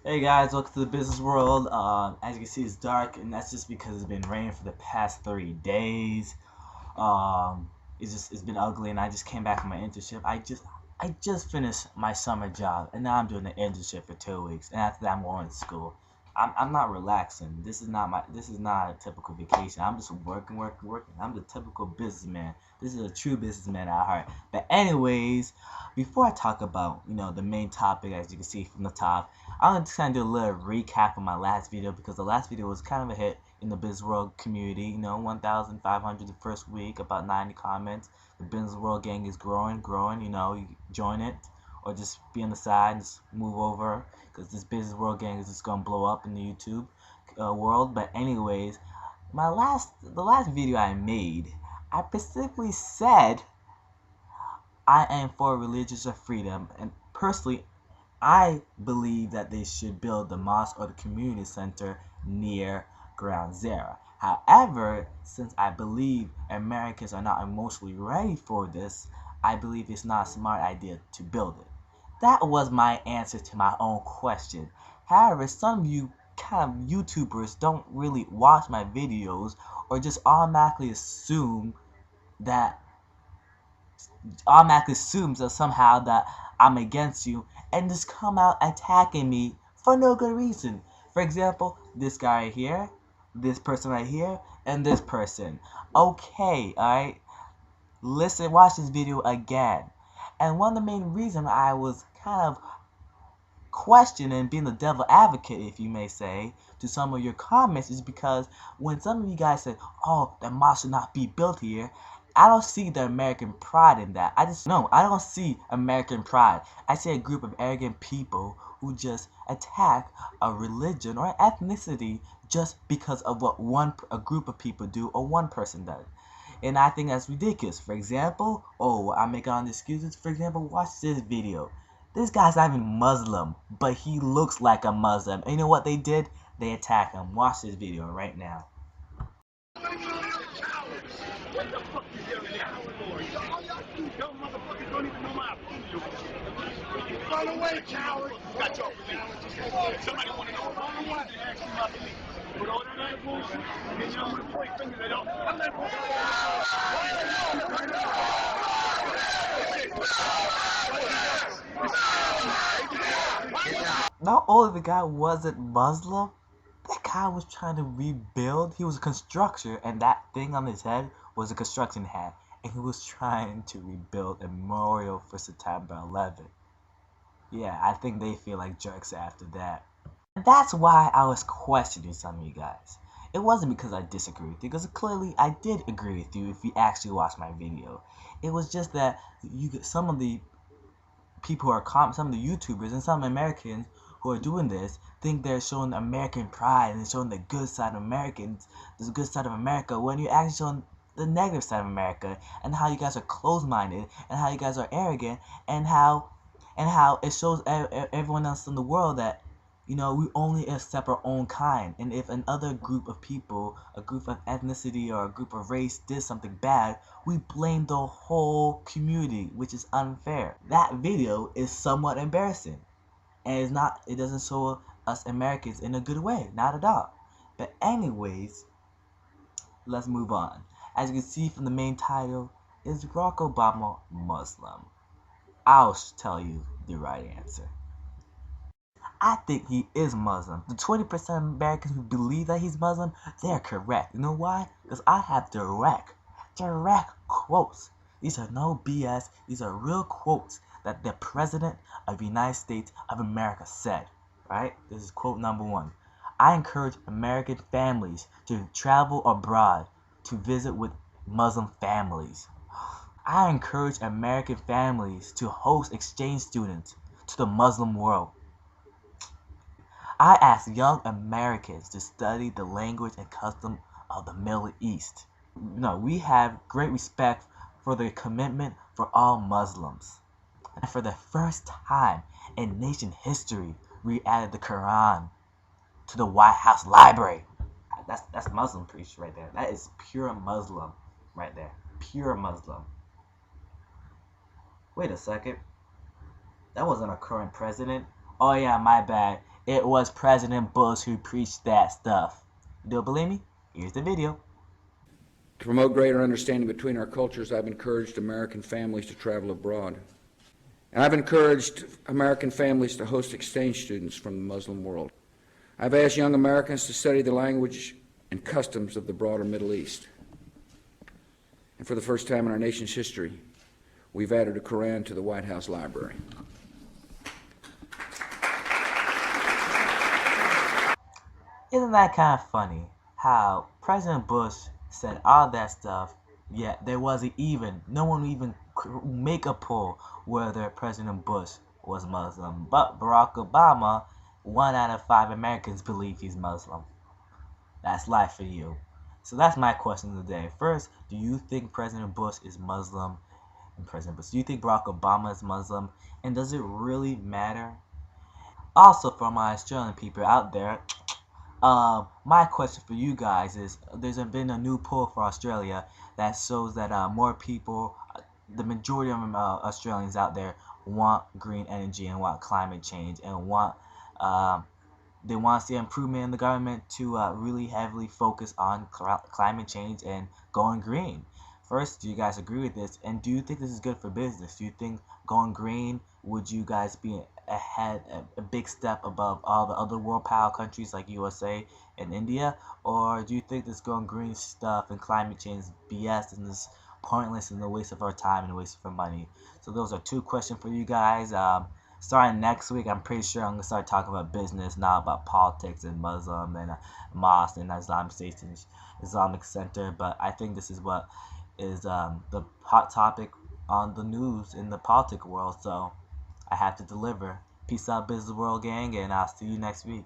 Hey guys, welcome to the business world. As you can see, it's dark, and that's just because it's been raining for the past 3 days. It's been ugly, and I just came back from my internship. I just finished my summer job, and now I'm doing an internship for 2 weeks, and after that, I'm going to school. I'm not relaxing. This is not a typical vacation. I'm just working, working, working. I'm the typical businessman. This is a true businessman at heart. But anyways, before I talk about the main topic, as you can see from the top, I'm gonna kind of do a little recap of my last video because the last video was kind of a hit in the business world community. 1,500 the first week, about 90 comments. The business world gang is growing, growing. You join it or just be on the side and just move over because this business world gang is just gonna blow up in the YouTube world. But anyways, the last video I made, I specifically said I am for religious freedom, and personally I believe that they should build the mosque or the community center near Ground Zero. However, since I believe Americans are not emotionally ready for this, I believe it's not a smart idea to build it. That was my answer to my own question. However, some of you kind of YouTubers don't really watch my videos or just that automatically assumes that somehow that I'm against you and just come out attacking me for no good reason. For example, this guy right here, this person right here, and this person. Okay, alright? Listen, watch this video again. And one of the main reasons I was kind of questioning being the devil advocate, if you may say, to some of your comments is because when some of you guys said, oh, the mosque should not be built here, I don't see the American pride in that. I don't see American pride. I see a group of arrogant people who just attack a religion or ethnicity just because of what a group of people do or one person does. And I think that's ridiculous. For example, I'm making all the excuses. For example, watch this video. This guy's not even Muslim, but he looks like a Muslim. And you know what they did? They attacked him. Watch this video right now. What the fuck you yelling at me for? You dumb motherfuckers don't even know my opinion. Run away, coward! Got your belief. Somebody want to know about me? Ask me my belief. Put all that other bullshit, and then I'm gonna point fingers at all. I'm not Not only the guy wasn't Muslim, that guy was trying to rebuild. He was a constructor, and that thing on his head was a construction hat. And he was trying to rebuild a memorial for September 11th. Yeah, I think they feel like jerks after that. And that's why I was questioning some of you guys. It wasn't because I disagree with you, because clearly I did agree with you if you actually watched my video. It was just that some of the people who are some of the YouTubers and some Americans who are doing this think they're showing American pride and showing the good side of Americans, the good side of America, when you're actually showing the negative side of America and how you guys are closed-minded and how you guys are arrogant and how it shows everyone else in the world that we only accept our own kind, and if another group of people, a group of ethnicity or a group of race did something bad, we blame the whole community, which is unfair. That video is somewhat embarrassing, and it doesn't show us Americans in a good way, not at all. But anyways, let's move on. As you can see from the main title, is Barack Obama Muslim? I'll tell you the right answer. I think he is Muslim. The 20% of Americans who believe that he's Muslim, they're correct. You know why? Because I have direct quotes. These are no BS. These are real quotes that the President of the United States of America said. Right? This is quote number 1. I encourage American families to travel abroad to visit with Muslim families. I encourage American families to host exchange students to the Muslim world. I ask young Americans to study the language and custom of the Middle East. We have great respect for the commitment for all Muslims. And for the first time in nation history, we added the Quran to the White House library. That's Muslim preach right there. That is pure Muslim right there. Pure Muslim. Wait a second. That wasn't a current president. Oh yeah, my bad. It was President Bush who preached that stuff. You don't believe me? Here's the video. To promote greater understanding between our cultures, I've encouraged American families to travel abroad. And I've encouraged American families to host exchange students from the Muslim world. I've asked young Americans to study the language and customs of the broader Middle East. And for the first time in our nation's history, we've added a Quran to the White House Library. Isn't that kind of funny how President Bush said all that stuff, yet there wasn't even, no one even make a poll whether President Bush was Muslim. But Barack Obama, 1 out of 5 Americans believe he's Muslim. That's life for you. So that's my question of the day. First, do you think President Bush is Muslim? And President Bush, do you think Barack Obama is Muslim? And does it really matter? Also, for my Australian people out there, my question for you guys is: there's been a new poll for Australia that shows that more people, the majority of Australians out there, want green energy and want climate change and want uh, they want to see improvement in the government to really heavily focus on climate change and going green. First, do you guys agree with this? And do you think this is good for business? Do you think going green, would you guys be ahead, a big step above all the other world power countries like USA and India? Or do you think this going green stuff and climate change is BS and is pointless and a waste of our time and a waste of our money? So those are 2 questions for you guys. Starting next week, I'm pretty sure I'm gonna start talking about business, not about politics and Muslim and mosque and Islamic State and Islamic Center. But I think this is what is the hot topic on the news in the politic world. So I have to deliver. Peace out, business world gang, and I'll see you next week.